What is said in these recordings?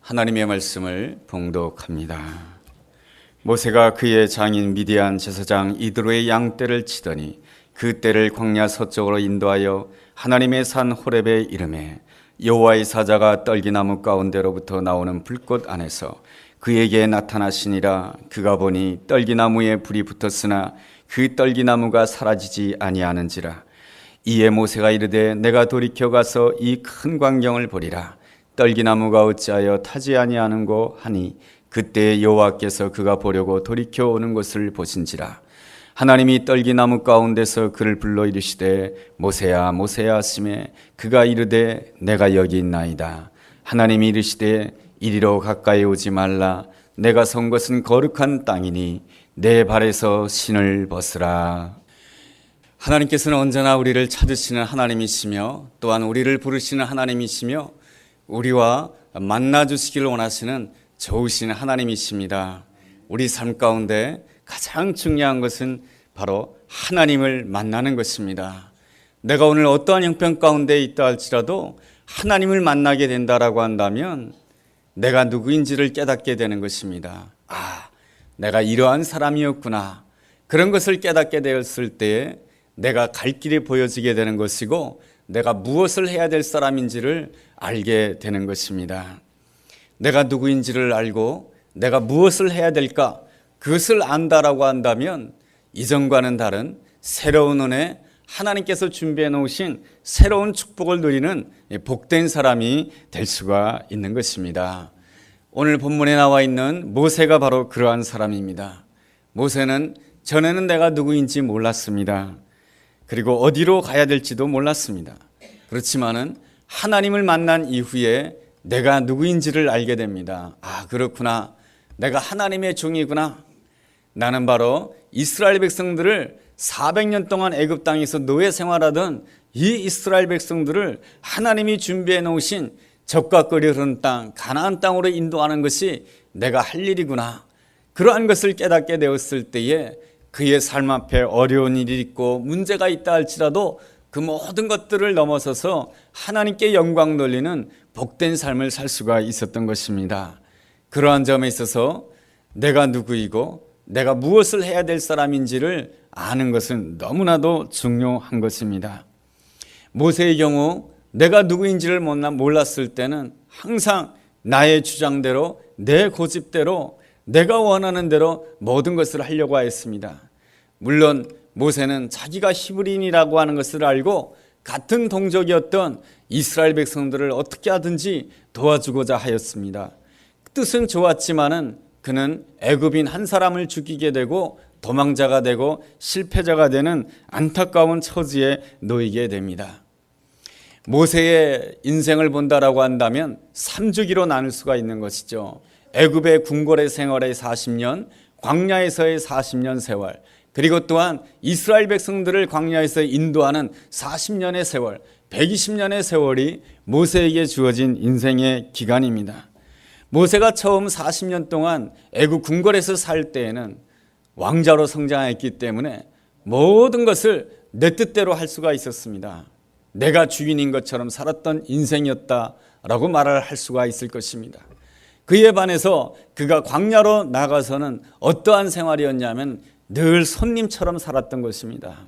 하나님의 말씀을 봉독합니다. 모세가 그의 장인 미디안 제사장 이드로의 양떼를 치더니 그 떼를 광야 서쪽으로 인도하여 하나님의 산 호렙에 이르매 여호와의 사자가 떨기나무 가운데로부터 나오는 불꽃 안에서 그에게 나타나시니라. 그가 보니 떨기나무에 불이 붙었으나 그 떨기나무가 사라지지 아니하는지라. 이에 모세가 이르되 내가 돌이켜 가서 이 큰 광경을 보리라. 떨기나무가 어찌하여 타지 아니하는고 하니 그때 여호와께서 그가 보려고 돌이켜 오는 것을 보신지라. 하나님이 떨기나무 가운데서 그를 불러 이르시되 모세야 모세야 하시매 그가 이르되 내가 여기 있나이다. 하나님이 이르시되 이리로 가까이 오지 말라. 내가 선 것은 거룩한 땅이니 내 발에서 신을 벗으라. 하나님께서는 언제나 우리를 찾으시는 하나님이시며 또한 우리를 부르시는 하나님이시며 우리와 만나주시기를 원하시는 좋으신 하나님이십니다. 우리 삶 가운데 가장 중요한 것은 바로 하나님을 만나는 것입니다. 내가 오늘 어떠한 형편 가운데 있다 할지라도 하나님을 만나게 된다라고 한다면 내가 누구인지를 깨닫게 되는 것입니다. 내가 이러한 사람이었구나. 그런 것을 깨닫게 되었을 때에 내가 갈 길이 보여지게 되는 것이고 내가 무엇을 해야 될 사람인지를 알게 되는 것입니다. 내가 누구인지를 알고 내가 무엇을 해야 될까? 그것을 안다라고 한다면 이전과는 다른 새로운 은혜, 하나님께서 준비해 놓으신 새로운 축복을 누리는 복된 사람이 될 수가 있는 것입니다. 오늘 본문에 나와 있는 모세가 바로 그러한 사람입니다. 모세는 전에는 내가 누구인지 몰랐습니다. 그리고 어디로 가야 될지도 몰랐습니다. 그렇지만은 하나님을 만난 이후에 내가 누구인지를 알게 됩니다. 그렇구나. 내가 하나님의 종이구나. 나는 바로 이스라엘 백성들을 400년 동안 애굽 땅에서 노예 생활하던 이 이스라엘 백성들을 하나님이 준비해 놓으신 젖과 꿀이 흐르는 땅 가나안 땅으로 인도하는 것이 내가 할 일이구나. 그러한 것을 깨닫게 되었을 때에 그의 삶 앞에 어려운 일이 있고 문제가 있다 할지라도 그 모든 것들을 넘어서서 하나님께 영광 돌리는 복된 삶을 살 수가 있었던 것입니다. 그러한 점에 있어서 내가 누구이고 내가 무엇을 해야 될 사람인지를 아는 것은 너무나도 중요한 것입니다. 모세의 경우 내가 누구인지를 몰랐을 때는 항상 나의 주장대로 내 고집대로 내가 원하는 대로 모든 것을 하려고 하였습니다. 물론 모세는 자기가 히브리인이라고 하는 것을 알고 같은 동족이었던 이스라엘 백성들을 어떻게 하든지 도와주고자 하였습니다. 뜻은 좋았지만은 그는 애굽인 한 사람을 죽이게 되고 도망자가 되고 실패자가 되는 안타까운 처지에 놓이게 됩니다. 모세의 인생을 본다라고 한다면 3주기로 나눌 수가 있는 것이죠. 애굽의 궁궐의 생활의 40년, 광야에서의 40년 세월, 그리고 또한 이스라엘 백성들을 광야에서 인도하는 40년의 세월, 120년의 세월이 모세에게 주어진 인생의 기간입니다. 모세가 처음 40년 동안 애굽 궁궐에서 살 때에는 왕자로 성장했기 때문에 모든 것을 내 뜻대로 할 수가 있었습니다. 내가 주인인 것처럼 살았던 인생이었다라고 말을 할 수가 있을 것입니다. 그에 반해서 그가 광야로 나가서는 어떠한 생활이었냐면 늘 손님처럼 살았던 것입니다.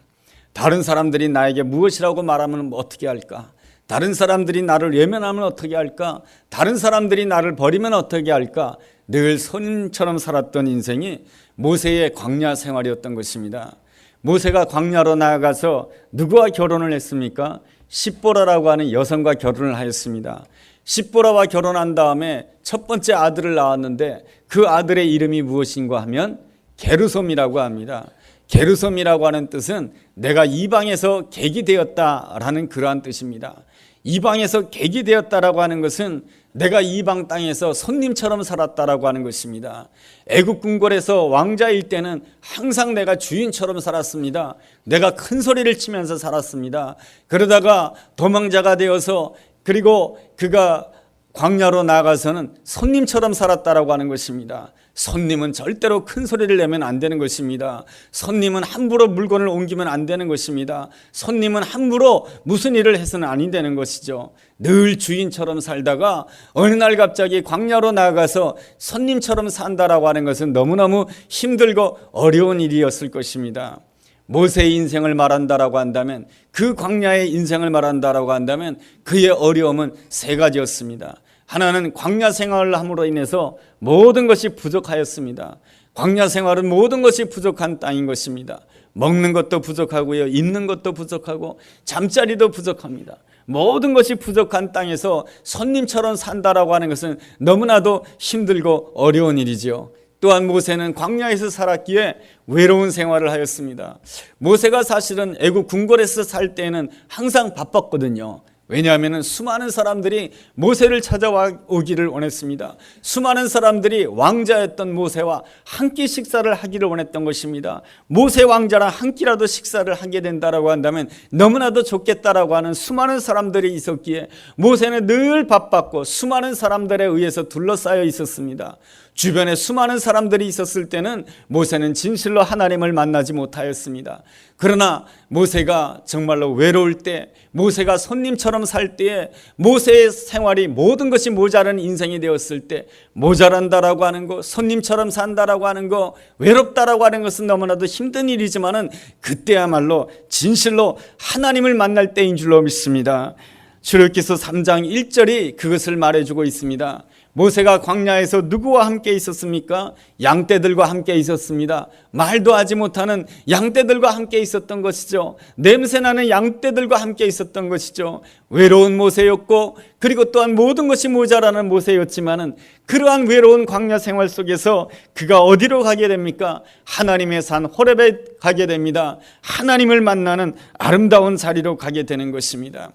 다른 사람들이 나에게 무엇이라고 말하면 어떻게 할까? 다른 사람들이 나를 외면하면 어떻게 할까? 다른 사람들이 나를 버리면 어떻게 할까? 늘 손님처럼 살았던 인생이 모세의 광야 생활이었던 것입니다. 모세가 광야로 나아가서 누구와 결혼을 했습니까? 십보라라고 하는 여성과 결혼을 하였습니다. 십보라와 결혼한 다음에 첫 번째 아들을 낳았는데 그 아들의 이름이 무엇인가 하면 게르솜이라고 합니다. 게르솜이라고 하는 뜻은 내가 이방에서 객이 되었다라는 그러한 뜻입니다. 이방에서 객이 되었다라고 하는 것은 내가 이방 땅에서 손님처럼 살았다라고 하는 것입니다. 애굽 궁궐에서 왕자일 때는 항상 내가 주인처럼 살았습니다. 내가 큰 소리를 치면서 살았습니다. 그러다가 도망자가 되어서 그리고 그가 광야로 나가서는 손님처럼 살았다라고 하는 것입니다. 손님은 절대로 큰 소리를 내면 안 되는 것입니다. 손님은 함부로 물건을 옮기면 안 되는 것입니다. 손님은 함부로 무슨 일을 해서는 아니 되는 것이죠. 늘 주인처럼 살다가 어느 날 갑자기 광야로 나아가서 손님처럼 산다라고 하는 것은 너무너무 힘들고 어려운 일이었을 것입니다. 모세의 인생을 말한다라고 한다면, 그 광야의 인생을 말한다라고 한다면 그의 어려움은 세 가지였습니다. 하나는 광야 생활을 함으로 인해서 모든 것이 부족하였습니다. 광야 생활은 모든 것이 부족한 땅인 것입니다. 먹는 것도 부족하고요, 입는 것도 부족하고 잠자리도 부족합니다. 모든 것이 부족한 땅에서 손님처럼 산다라고 하는 것은 너무나도 힘들고 어려운 일이지요. 또한 모세는 광야에서 살았기에 외로운 생활을 하였습니다. 모세가 사실은 애국 궁궐에서 살 때에는 항상 바빴거든요. 왜냐하면 수많은 사람들이 모세를 찾아오기를 원했습니다. 수많은 사람들이 왕자였던 모세와 한 끼 식사를 하기를 원했던 것입니다. 모세 왕자랑 한 끼라도 식사를 하게 된다라고 한다면 너무나도 좋겠다라고 하는 수많은 사람들이 있었기에 모세는 늘 바빴고 수많은 사람들에 의해서 둘러싸여 있었습니다. 주변에 수많은 사람들이 있었을 때는 모세는 진실로 하나님을 만나지 못하였습니다. 그러나 모세가 정말로 외로울 때, 모세가 손님처럼 살 때에, 모세의 생활이 모든 것이 모자란 인생이 되었을 때, 모자란다라고 하는 거, 손님처럼 산다라고 하는 거, 외롭다라고 하는 것은 너무나도 힘든 일이지만은 그때야말로 진실로 하나님을 만날 때인 줄로 믿습니다. 출애굽기서 3장 1절이 그것을 말해주고 있습니다. 모세가 광야에서 누구와 함께 있었습니까? 양떼들과 함께 있었습니다. 말도 하지 못하는 양떼들과 함께 있었던 것이죠. 냄새나는 양떼들과 함께 있었던 것이죠. 외로운 모세였고, 그리고 또한 모든 것이 모자라는 모세였지만은 그러한 외로운 광야 생활 속에서 그가 어디로 가게 됩니까? 하나님의 산 호렙에 가게 됩니다. 하나님을 만나는 아름다운 자리로 가게 되는 것입니다.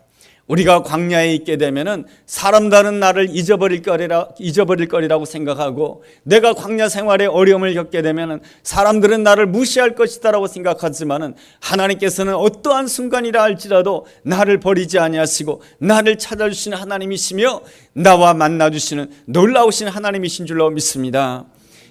우리가 광야에 있게 되면은 사람들은 나를 잊어버릴 거리라고 생각하고, 내가 광야 생활에 어려움을 겪게 되면은 사람들은 나를 무시할 것이다라고 생각하지만은 하나님께서는 어떠한 순간이라 할지라도 나를 버리지 아니하시고 나를 찾아주시는 하나님이시며 나와 만나주시는 놀라우신 하나님이신 줄로 믿습니다.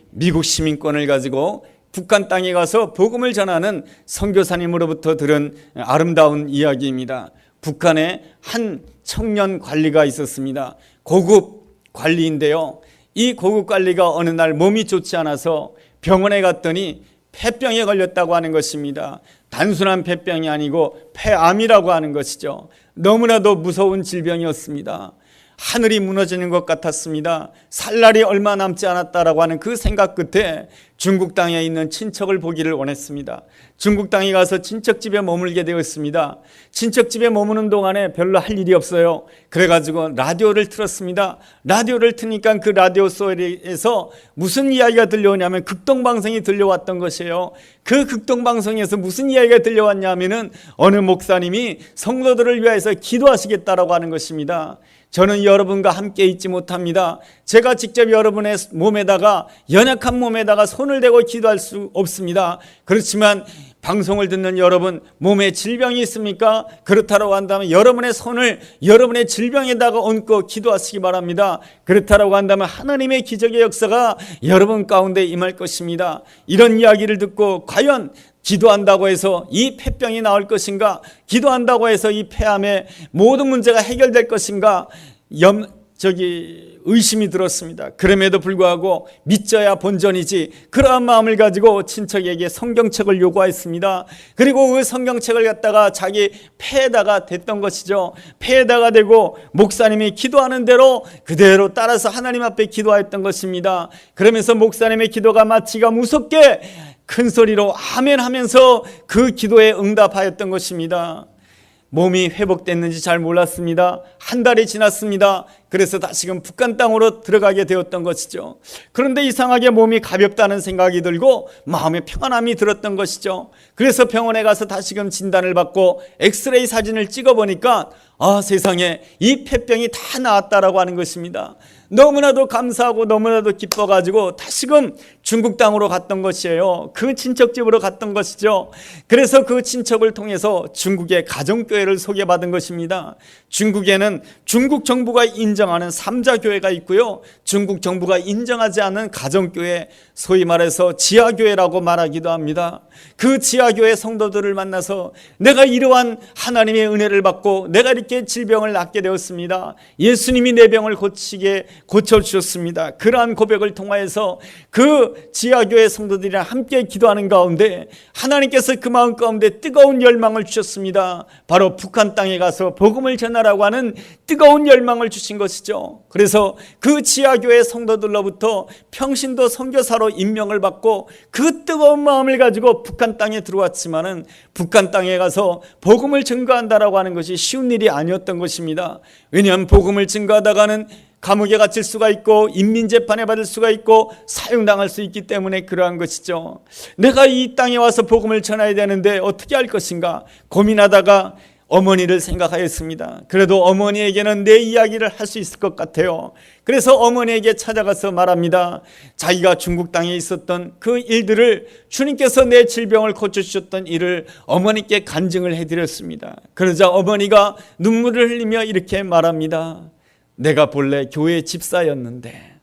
미국 시민권을 가지고 북한 땅에 가서 복음을 전하는 선교사님으로부터 들은 아름다운 이야기입니다. 북한에 한 청년 관리가 있었습니다. 고급 관리인데요, 이 고급 관리가 어느 날 몸이 좋지 않아서 병원에 갔더니 폐병에 걸렸다고 하는 것입니다. 단순한 폐병이 아니고 폐암이라고 하는 것이죠. 너무나도 무서운 질병이었습니다. 하늘이 무너지는 것 같았습니다. 살 날이 얼마 남지 않았다라고 하는 그 생각 끝에 중국 땅에 있는 친척을 보기를 원했습니다. 중국 땅에 가서 친척 집에 머물게 되었습니다. 친척 집에 머무는 동안에 별로 할 일이 없어요. 그래가지고 라디오를 틀었습니다. 라디오를 트니까 그 라디오 소리에서 무슨 이야기가 들려오냐면 극동방송이 들려왔던 것이에요. 그 극동방송에서 무슨 이야기가 들려왔냐면은 어느 목사님이 성도들을 위해서 기도하시겠다라고 하는 것입니다. 저는 여러분과 함께 있지 못합니다. 제가 직접 여러분의 몸에다가, 연약한 몸에다가 손을 대고 기도할 수 없습니다. 그렇지만 방송을 듣는 여러분, 몸에 질병이 있습니까? 그렇다고 한다면 여러분의 손을 여러분의 질병에다가 얹고 기도하시기 바랍니다. 그렇다고 한다면 하나님의 기적의 역사가 여러분 가운데 임할 것입니다. 이런 이야기를 듣고 과연 기도한다고 해서 이 폐병이 나을 것인가? 기도한다고 해서 이 폐암의 모든 문제가 해결될 것인가? 의심이 들었습니다. 그럼에도 불구하고 믿져야 본전이지, 그러한 마음을 가지고 친척에게 성경책을 요구했습니다. 그리고 그 성경책을 갖다가 자기 폐에다가 댔던 것이죠. 폐에다가 대고 목사님이 기도하는 대로 그대로 따라서 하나님 앞에 기도했던 것입니다. 그러면서 목사님의 기도가 마치가 무섭게 큰 소리로 아멘 하면서 그 기도에 응답하였던 것입니다. 몸이 회복됐는지 잘 몰랐습니다. 한 달이 지났습니다. 그래서 다시금 북한 땅으로 들어가게 되었던 것이죠. 그런데 이상하게 몸이 가볍다는 생각이 들고 마음에 평안함이 들었던 것이죠. 그래서 병원에 가서 다시금 진단을 받고 엑스레이 사진을 찍어보니까 세상에 이 폐병이 다 나았다라고 하는 것입니다. 너무나도 감사하고 너무나도 기뻐가지고 다시금 중국 땅으로 갔던 것이에요. 그 친척집으로 갔던 것이죠. 그래서 그 친척을 통해서 중국의 가정교회를 소개받은 것입니다. 중국에는 중국 정부가 인정한 인정하는 삼자교회가 있고요, 중국 정부가 인정하지 않는 가정교회, 소위 말해서 지하교회라고 말하기도 합니다. 그 지하교회 성도들을 만나서 내가 이러한 하나님의 은혜를 받고 내가 이렇게 질병을 낫게 되었습니다, 예수님이 내 병을 고쳐주셨습니다, 그러한 고백을 통하여서 그 지하교회 성도들이랑 함께 기도하는 가운데 하나님께서 그 마음 가운데 뜨거운 열망을 주셨습니다. 바로 북한 땅에 가서 복음을 전하라고 하는 뜨거운 열망을 주신 것이죠. 그래서 그 지하교회 성도들로부터 평신도 선교사로 임명을 받고 그 뜨거운 마음을 가지고 북한 땅에 들어왔지만은 북한 땅에 가서 복음을 증거한다라고 하는 것이 쉬운 일이 아니었던 것입니다. 왜냐하면 복음을 증거하다가는 감옥에 갇힐 수가 있고 인민재판에 받을 수가 있고 사형당할 수 있기 때문에 그러한 것이죠. 내가 이 땅에 와서 복음을 전해야 되는데 어떻게 할 것인가 고민하다가 어머니를 생각하였습니다. 그래도 어머니에게는 내 이야기를 할 수 있을 것 같아요. 그래서 어머니에게 찾아가서 말합니다. 자기가 중국 땅에 있었던 그 일들을, 주님께서 내 질병을 고쳐주셨던 일을 어머니께 간증을 해드렸습니다. 그러자 어머니가 눈물을 흘리며 이렇게 말합니다. 내가 본래 교회 집사였는데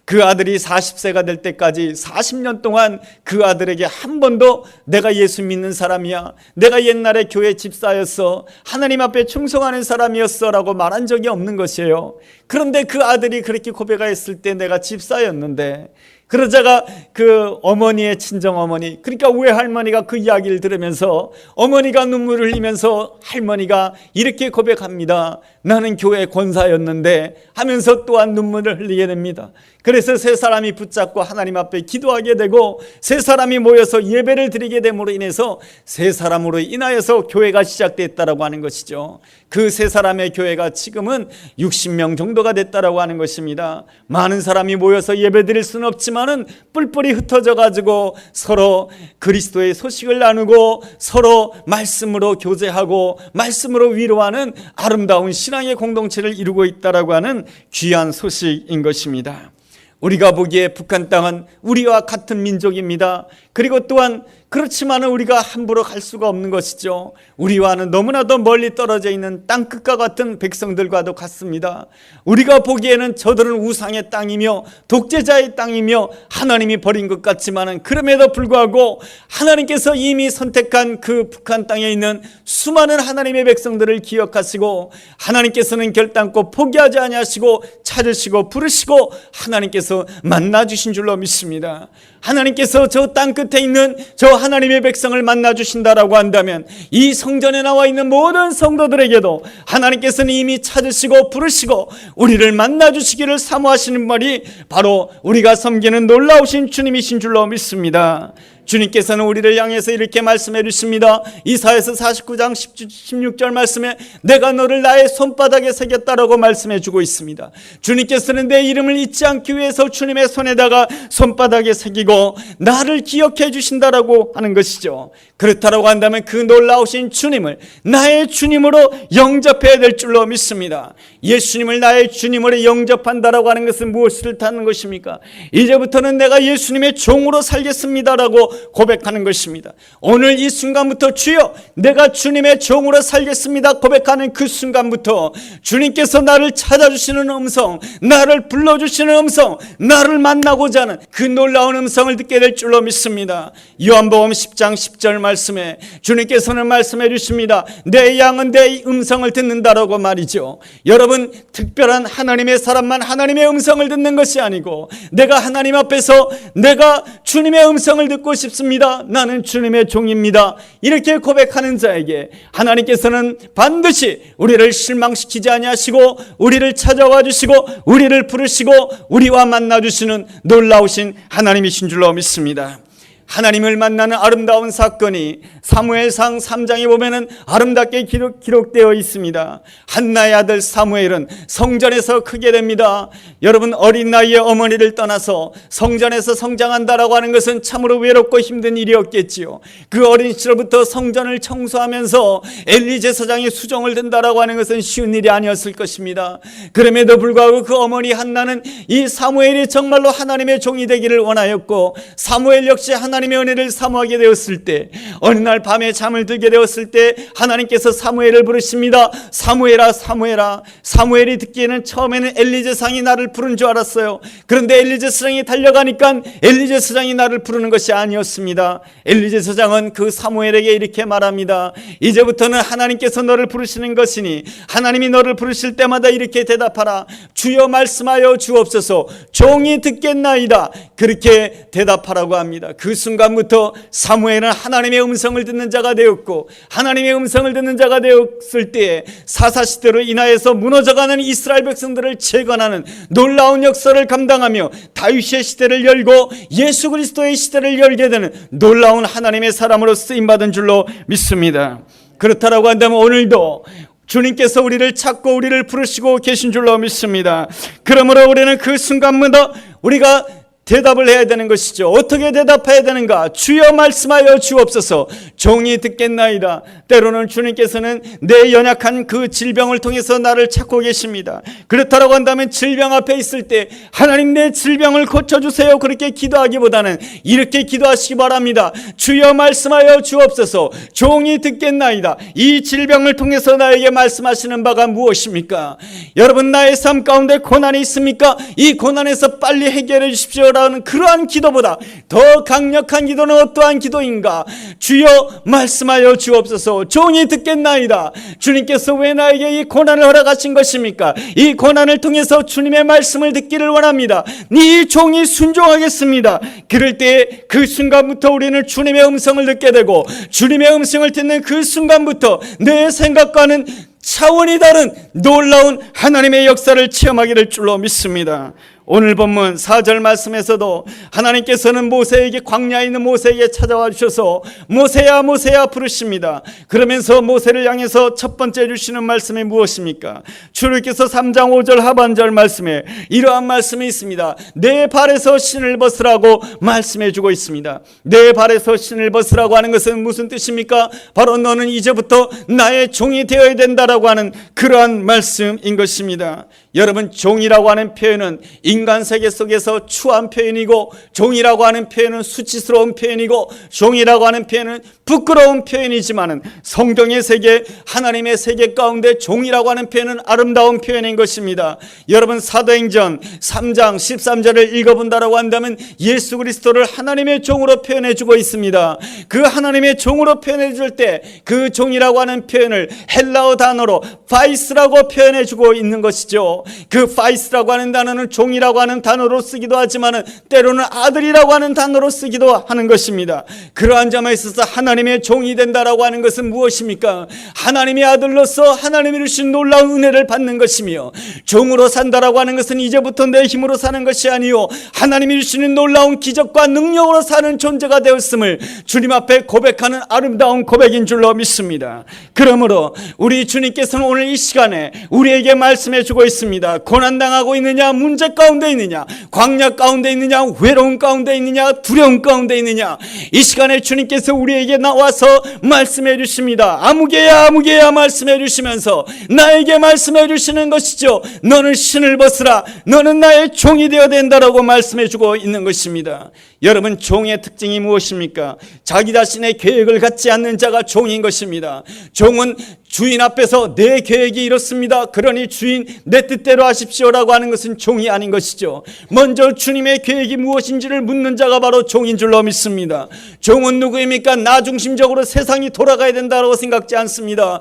그 아들이 40세가 될 때까지 40년 동안 그 아들에게 한 번도 내가 예수 믿는 사람이야, 내가 옛날에 교회 집사였어, 하나님 앞에 충성하는 사람이었어 라고 말한 적이 없는 것이에요. 그런데 그 아들이 그렇게 고백했을 때 내가 집사였는데, 그러자가 그 어머니의 친정어머니, 그러니까 외할머니가 그 이야기를 들으면서 어머니가 눈물을 흘리면서 할머니가 이렇게 고백합니다. 나는 교회 권사였는데 하면서 또한 눈물을 흘리게 됩니다. 그래서 세 사람이 붙잡고 하나님 앞에 기도하게 되고 세 사람이 모여서 예배를 드리게 됨으로 인해서 세 사람으로 인하여서 교회가 시작됐다라고 하는 것이죠. 그 세 사람의 교회가 지금은 60명 정도가 됐다라고 하는 것입니다. 많은 사람이 모여서 예배 드릴 수는 없지만은 뿔뿔이 흩어져 가지고 서로 그리스도의 소식을 나누고 서로 말씀으로 교제하고 말씀으로 위로하는 아름다운 신앙의 공동체를 이루고 있다라고 하는 귀한 소식인 것입니다. 우리가 보기에 북한 땅은 우리와 같은 민족입니다. 그리고 또한 그렇지만 우리가 함부로 갈 수가 없는 것이죠. 우리와는 너무나도 멀리 떨어져 있는 땅끝과 같은 백성들과도 같습니다. 우리가 보기에는 저들은 우상의 땅이며 독재자의 땅이며 하나님이 버린 것 같지만 그럼에도 불구하고 하나님께서 이미 선택한 그 북한 땅에 있는 수많은 하나님의 백성들을 기억하시고 하나님께서는 결단코 포기하지 아니하시고 찾으시고 부르시고 하나님께서 만나주신 줄로 믿습니다. 하나님께서 저 땅끝에 있는 저 하나님의 백성을 만나주신다라고 한다면 이 성전에 나와 있는 모든 성도들에게도 하나님께서는 이미 찾으시고 부르시고 우리를 만나주시기를 사모하시는 말이 바로 우리가 섬기는 놀라우신 주님이신 줄로 믿습니다. 주님께서는 우리를 향해서 이렇게 말씀해 주십니다. 이사야서 49장 16절 말씀에 내가 너를 나의 손바닥에 새겼다라고 말씀해 주고 있습니다. 주님께서는 내 이름을 잊지 않기 위해서 주님의 손에다가 손바닥에 새기고 나를 기억해 주신다라고 하는 것이죠. 그렇다라고 한다면 그 놀라우신 주님을 나의 주님으로 영접해야 될 줄로 믿습니다. 예수님을 나의 주님으로 영접한다라고 하는 것은 무엇을 뜻하는 것입니까? 이제부터는 내가 예수님의 종으로 살겠습니다라고 고백하는 것입니다. 오늘 이 순간부터 주여 내가 주님의 종으로 살겠습니다 고백하는 그 순간부터 주님께서 나를 찾아주시는 음성, 나를 불러주시는 음성, 나를 만나고자 하는 그 놀라운 음성을 듣게 될 줄로 믿습니다. 요한복음 10장 10절 말씀에 주님께서는 말씀해 주십니다. 내 양은 내 음성을 듣는다라고 말이죠. 여러분, 특별한 하나님의 사람만 하나님의 음성을 듣는 것이 아니고 내가 하나님 앞에서 내가 주님의 음성을 듣고 싶습니다. 나는 주님의 종입니다. 이렇게 고백하는 자에게 하나님께서는 반드시 우리를 실망시키지 아니하시고 우리를 찾아와 주시고 우리를 부르시고 우리와 만나 주시는 놀라우신 하나님이신 줄로 믿습니다. 하나님을 만나는 아름다운 사건이 사무엘상 3장에 보면은 아름답게 기록되어 있습니다. 한나의 아들 사무엘은 성전에서 크게 됩니다. 여러분, 어린 나이에 어머니를 떠나서 성전에서 성장한다라고 하는 것은 참으로 외롭고 힘든 일이었겠지요. 그 어린 시절부터 성전을 청소하면서 엘리 제사장의 수종을 든다라고 하는 것은 쉬운 일이 아니었을 것입니다. 그럼에도 불구하고 그 어머니 한나는 이 사무엘이 정말로 하나님의 종이 되기를 원하였고 사무엘 역시 하나님의 하나님의 은혜를 사모하게 되었을 때, 어느 날 밤에 잠을 들게 되었을 때 하나님께서 사무엘을 부르십니다. 사무엘아, 사무엘아. 사무엘이 듣기에는 처음에는 엘리 제사장이 나를 부른 줄 알았어요. 그런데 엘리 제사장이 달려가니까 엘리 제사장이 나를 부르는 것이 아니었습니다. 엘리 제사장은 그 사무엘에게 이렇게 말합니다. 이제부터는 하나님께서 너를 부르시는 것이니 하나님이 너를 부르실 때마다 이렇게 대답하라. 주여 말씀하여 주옵소서. 종이 듣겠나이다. 그렇게 대답하라고 합니다. 그 순간부터 사무엘은 하나님의 음성을 듣는 자가 되었고, 하나님의 음성을 듣는 자가 되었을 때에 사사시대로 인하여서 무너져가는 이스라엘 백성들을 재건하는 놀라운 역사를 감당하며 다윗의 시대를 열고 예수 그리스도의 시대를 열게 되는 놀라운 하나님의 사람으로 쓰임받은 줄로 믿습니다. 그렇다라고 한다면 오늘도 주님께서 우리를 찾고 우리를 부르시고 계신 줄로 믿습니다. 그러므로 우리는 그 순간마다 우리가 대답을 해야 되는 것이죠. 어떻게 대답해야 되는가? 주여 말씀하여 주옵소서. 종이 듣겠나이다. 때로는 주님께서는 내 연약한 그 질병을 통해서 나를 찾고 계십니다. 그렇다고 한다면 질병 앞에 있을 때 하나님 내 질병을 고쳐주세요, 그렇게 기도하기보다는 이렇게 기도하시기 바랍니다. 주여 말씀하여 주옵소서. 종이 듣겠나이다. 이 질병을 통해서 나에게 말씀하시는 바가 무엇입니까? 여러분, 나의 삶 가운데 고난이 있습니까? 이 고난에서 빨리 해결해 주십시오 라는 그러한 기도보다 더 강력한 기도는 어떠한 기도인가? 주여 말씀하여 주옵소서. 종이 듣겠나이다. 주님께서 왜 나에게 이 고난을 허락하신 것입니까? 이 고난을 통해서 주님의 말씀을 듣기를 원합니다. 네 종이 순종하겠습니다. 그럴 때 그 순간부터 우리는 주님의 음성을 듣게 되고, 주님의 음성을 듣는 그 순간부터 내 생각과는 차원이 다른 놀라운 하나님의 역사를 체험하게 될 줄로 믿습니다. 오늘 본문 4절 말씀에서도 하나님께서는 모세에게, 광야에 있는 모세에게 찾아와 주셔서 모세야 모세야 부르십니다. 그러면서 모세를 향해서 첫 번째 주시는 말씀이 무엇입니까? 주님께서 3장 5절 하반절 말씀에 이러한 말씀이 있습니다. 내 발에서 신을 벗으라고 말씀해 주고 있습니다. 내 발에서 신을 벗으라고 하는 것은 무슨 뜻입니까? 바로 너는 이제부터 나의 종이 되어야 된다라고 하는 그러한 말씀인 것입니다. 여러분, 종이라고 하는 표현은 인간 세계 속에서 추한 표현이고, 종이라고 하는 표현은 수치스러운 표현이고, 종이라고 하는 표현은 부끄러운 표현이지만은 성경의 세계, 하나님의 세계 가운데 종이라고 하는 표현은 아름다운 표현인 것입니다. 여러분, 사도행전 3장 13절을 읽어본다라고 한다면 예수 그리스도를 하나님의 종으로 표현해 주고 있습니다. 그 하나님의 종으로 표현해 줄 때 그 종이라고 하는 표현을 헬라어 단어로 파이스라고 표현해 주고 있는 것이죠. 그 파이스라고 하는 단어는 종이라고 하는 단어로 쓰기도 하지만 때로는 아들이라고 하는 단어로 쓰기도 하는 것입니다. 그러한 점에 있어서 하나님의 종이 된다라고 하는 것은 무엇입니까? 하나님의 아들로서 하나님이 주신 놀라운 은혜를 받는 것이며, 종으로 산다라고 하는 것은 이제부터 내 힘으로 사는 것이 아니요 하나님이 주시는 놀라운 기적과 능력으로 사는 존재가 되었음을 주님 앞에 고백하는 아름다운 고백인 줄로 믿습니다. 그러므로 우리 주님께서는 오늘 이 시간에 우리에게 말씀해 주고 있습니다. 고난당하고 있느냐, 문제 가운데 있느냐, 광야 가운데 있느냐, 외로움 가운데 있느냐, 두려움 가운데 있느냐, 이 시간에 주님께서 우리에게 나와서 말씀해 주십니다. 아무개야 아무개야 말씀해 주시면서 나에게 말씀해 주시는 것이죠. 너는 신을 벗으라. 너는 나의 종이 되어야 된다라고 말씀해 주고 있는 것입니다. 여러분, 종의 특징이 무엇입니까? 자기 자신의 계획을 갖지 않는 자가 종인 것입니다. 종은 주인 앞에서 내 계획이 이렇습니다, 그러니 주인 내 뜻대로 하십시오라고 하는 것은 종이 아닌 것이죠. 먼저 주님의 계획이 무엇인지를 묻는 자가 바로 종인 줄로 믿습니다. 종은 누구입니까? 나 중심적으로 세상이 돌아가야 된다고 생각지 않습니다.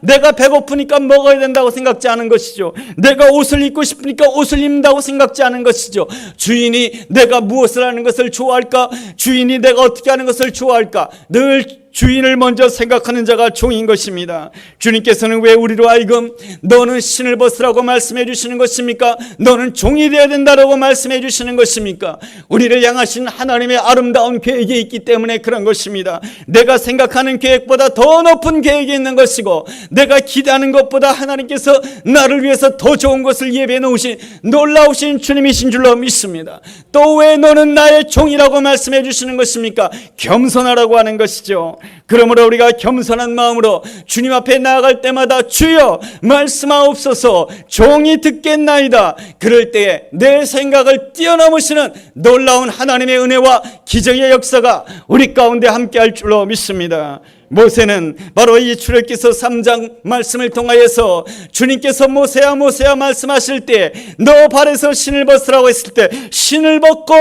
내가 배고프니까 먹어야 된다고 생각지 않은 것이죠. 내가 옷을 입고 싶으니까 옷을 입는다고 생각지 않은 것이죠. 주인이 내가 무엇을 하는 것을 좋아할까? 주인이 내가 어떻게 하는 것을 좋아할까? 늘 주인을 먼저 생각하는 자가 종인 것입니다. 주님께서는 왜 우리로 하여금 너는 신을 벗으라고 말씀해 주시는 것입니까? 너는 종이 되어야 된다라고 말씀해 주시는 것입니까? 우리를 향하신 하나님의 아름다운 계획이 있기 때문에 그런 것입니다. 내가 생각하는 계획보다 더 높은 계획이 있는 것이고, 내가 기대하는 것보다 하나님께서 나를 위해서 더 좋은 것을 예배해 놓으신 놀라우신 주님이신 줄로 믿습니다. 또 왜 너는 나의 종이라고 말씀해 주시는 것입니까? 겸손하라고 하는 것이죠. 그러므로 우리가 겸손한 마음으로 주님 앞에 나아갈 때마다 주여 말씀하옵소서, 종이 듣겠나이다. 그럴 때에 내 생각을 뛰어넘으시는 놀라운 하나님의 은혜와 기적의 역사가 우리 가운데 함께할 줄로 믿습니다. 모세는 바로 이 출애굽기서 3장 말씀을 통하여서 주님께서 모세야 모세야 말씀하실 때 너 발에서 신을 벗으라고 했을 때 신을 벗고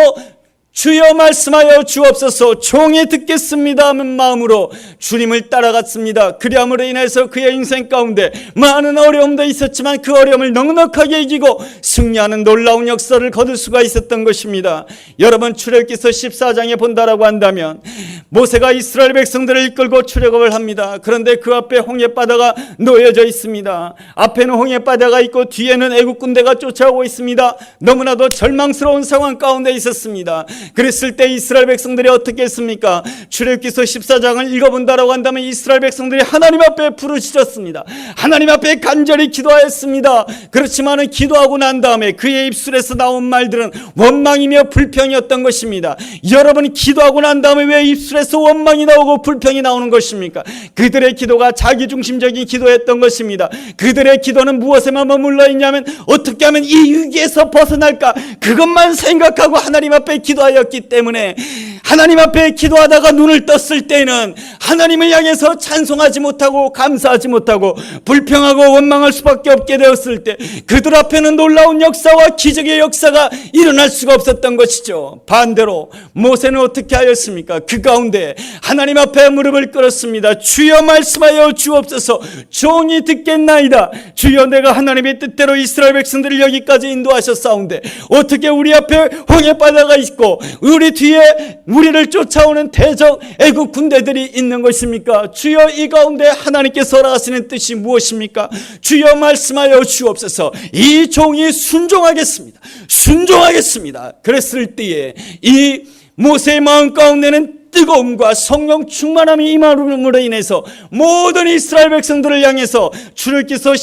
주여 말씀하여 주옵소서, 종이 듣겠습니다 하는 마음으로 주님을 따라갔습니다. 그리함으로 인해서 그의 인생 가운데 많은 어려움도 있었지만 그 어려움을 넉넉하게 이기고 승리하는 놀라운 역사를 거둘 수가 있었던 것입니다. 여러분, 출애굽기서 14장에 본다라고 한다면 모세가 이스라엘 백성들을 이끌고 출애굽을 합니다. 그런데 그 앞에 홍해바다가 놓여져 있습니다. 앞에는 홍해바다가 있고 뒤에는 애국 군대가 쫓아오고 있습니다. 너무나도 절망스러운 상황 가운데 있었습니다. 그랬을 때 이스라엘 백성들이 어떻게 했습니까? 출애굽기서 14장을 읽어본다라고 한다면 이스라엘 백성들이 하나님 앞에 부르짖었습니다. 하나님 앞에 간절히 기도하였습니다. 그렇지만은 기도하고 난 다음에 그의 입술에서 나온 말들은 원망이며 불평이었던 것입니다. 여러분, 기도하고 난 다음에 왜 입술에서 원망이 나오고 불평이 나오는 것입니까? 그들의 기도가 자기중심적인 기도였던 것입니다. 그들의 기도는 무엇에만 머물러 있냐면 어떻게 하면 이 위기에서 벗어날까, 그것만 생각하고 하나님 앞에 기도하였기 때문에 하나님 앞에 기도하다가 눈을 떴을 때는 하나님을 향해서 찬송하지 못하고 감사하지 못하고 불평하고 원망할 수밖에 없게 되었을 때 그들 앞에는 놀라운 역사와 기적의 역사가 일어날 수가 없었던 것이죠. 반대로 모세는 어떻게 하였습니까? 그 가운데 하나님 앞에 무릎을 꿇었습니다. 주여 말씀하여 주옵소서, 종이 듣겠나이다. 주여, 내가 하나님의 뜻대로 이스라엘 백성들을 여기까지 인도하셨사온데 어떻게 우리 앞에 홍해바다가 있고 우리 뒤에 우리를 쫓아오는 대적 애국 군대들이 있는 것입니까? 주여, 이 가운데 하나님께서 허락하시는 뜻이 무엇입니까? 주여 말씀하여 주옵소서, 이 종이 순종하겠습니다. 순종하겠습니다. 그랬을 때에 이 모세의 마음 가운데는 뜨거움과 성령 충만함이 임함으로 인해서 모든 이스라엘 백성들을 향해서 출애굽기서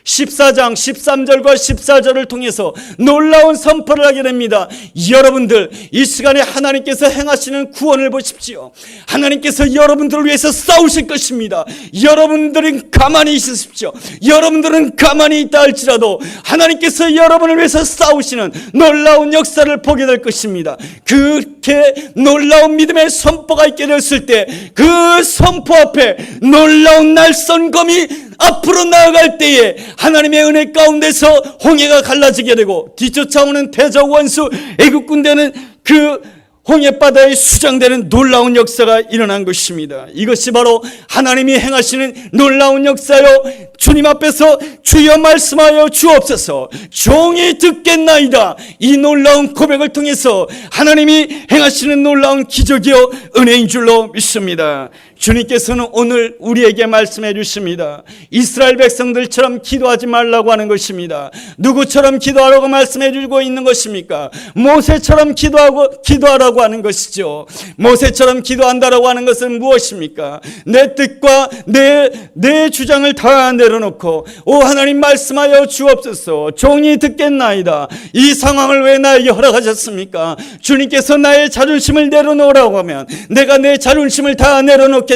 14장 13절과 14절을 통해서 놀라운 선포를 하게 됩니다. 여러분들, 이 시간에 하나님께서 행하시는 구원을 보십시오. 하나님께서 여러분들을 위해서 싸우실 것입니다. 여러분들은 가만히 있으십시오. 여러분들은 가만히 있다 할지라도 하나님께서 여러분을 위해서 싸우시는 놀라운 역사를 보게 될 것입니다. 그렇게 놀라운 믿음의 선포가 있게 되었을 때 그 선포 앞에 놀라운 날선 검이 앞으로 나아갈 때에 하나님의 은혜 가운데서 홍해가 갈라지게 되고 뒤쫓아오는 대적 원수 애국 군대는 그 홍해바다에 수장되는 놀라운 역사가 일어난 것입니다. 이것이 바로 하나님이 행하시는 놀라운 역사요, 주님 앞에서 주여 말씀하여 주옵소서, 종이 듣겠나이다. 이 놀라운 고백을 통해서 하나님이 행하시는 놀라운 기적이요 은혜인 줄로 믿습니다. 주님께서는 오늘 우리에게 말씀해 주십니다. 이스라엘 백성들처럼 기도하지 말라고 하는 것입니다. 누구처럼 기도하라고 말씀해 주고 있는 것입니까? 모세처럼 기도하라고 하는 것이죠. 모세처럼 기도한다라고 하는 것은 무엇입니까? 내 뜻과 내 주장을 다 내려놓고 오 하나님 말씀하여 주옵소서, 종이 듣겠나이다. 이 상황을 왜 나에게 허락하셨습니까? 주님께서 나의 자존심을 내려놓으라고 하면 내가 내 자존심을 다 내려놓겠습니다.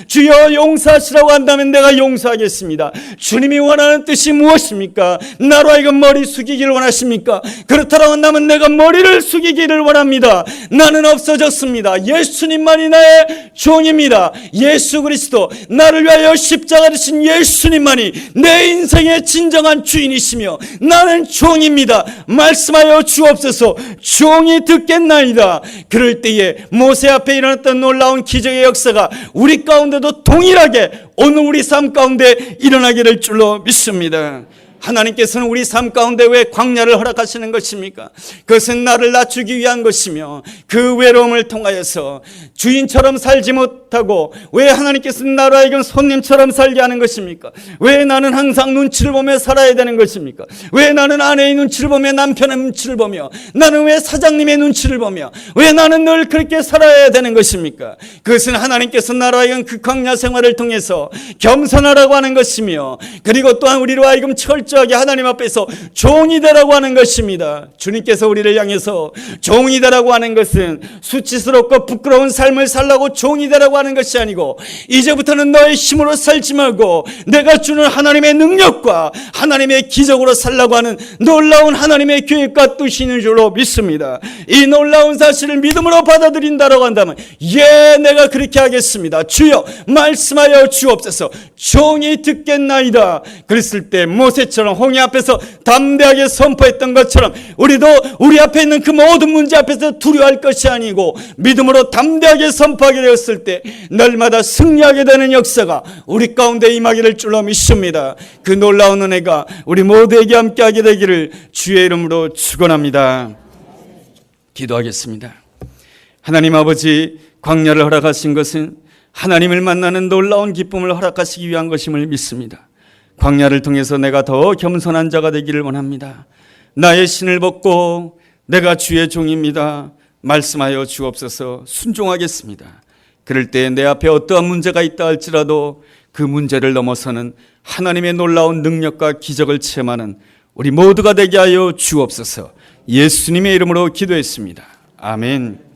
주여 용서하시라고 한다면 내가 용서하겠습니다. 주님이 원하는 뜻이 무엇입니까? 나로 하여금 머리 숙이기를 원하십니까? 그렇다고 한다면 내가 머리를 숙이기를 원합니다. 나는 없어졌습니다. 예수님만이 나의 종입니다. 예수 그리스도, 나를 위하여 십자가 지신 예수님만이 내 인생의 진정한 주인이시며 나는 종입니다. 말씀하여 주옵소서, 종이 듣겠나이다. 그럴 때에 모세 앞에 일어났던 놀라운 기적의 역사가 우리 가운데도 동일하게 오늘 우리 삶 가운데 일어나게 될 줄로 믿습니다. 하나님께서는 우리 삶 가운데 왜 광야를 허락하시는 것입니까? 그것은 나를 낮추기 위한 것이며 그 외로움을 통하여서 주인처럼 살지 못하고 왜 하나님께서는 나로 하여금 손님처럼 살게 하는 것입니까? 왜 나는 항상 눈치를 보며 살아야 되는 것입니까? 왜 나는 아내의 눈치를 보며 남편의 눈치를 보며 나는 왜 사장님의 눈치를 보며 왜 나는 늘 그렇게 살아야 되는 것입니까? 그것은 하나님께서 나로 하여금 그 광야 생활을 통해서 겸손하라고 하는 것이며 그리고 또한 우리로 하여금 철저히 철저하게 하나님 앞에서 종이 되라고 하는 것입니다. 주님께서 우리를 향해서 종이 되라고 하는 것은 수치스럽고 부끄러운 삶을 살라고 종이 되라고 하는 것이 아니고, 이제부터는 너의 힘으로 살지 말고 내가 주는 하나님의 능력과 하나님의 기적으로 살라고 하는 놀라운 하나님의 계획과 뜻이 있는 줄로 믿습니다. 이 놀라운 사실을 믿음으로 받아들인다라고 한다면, 예, 내가 그렇게 하겠습니다. 주여 말씀하여 주옵소서. 종이 듣겠나이다. 그랬을 때 모세처럼 홍해 앞에서 담대하게 선포했던 것처럼 우리도 우리 앞에 있는 그 모든 문제 앞에서 두려워할 것이 아니고 믿음으로 담대하게 선포하게 되었을 때 날마다 승리하게 되는 역사가 우리 가운데 임하기를 줄로 믿습니다. 그 놀라운 은혜가 우리 모두에게 함께하게 되기를 주의 이름으로 축원합니다. 기도하겠습니다. 하나님 아버지, 광야를 허락하신 것은 하나님을 만나는 놀라운 기쁨을 허락하시기 위한 것임을 믿습니다. 광야를 통해서 내가 더 겸손한 자가 되기를 원합니다. 나의 신을 벗고 내가 주의 종입니다. 말씀하여 주옵소서. 순종하겠습니다. 그럴 때 내 앞에 어떠한 문제가 있다 할지라도 그 문제를 넘어서는 하나님의 놀라운 능력과 기적을 체험하는 우리 모두가 되게 하여 주옵소서. 예수님의 이름으로 기도했습니다. 아멘.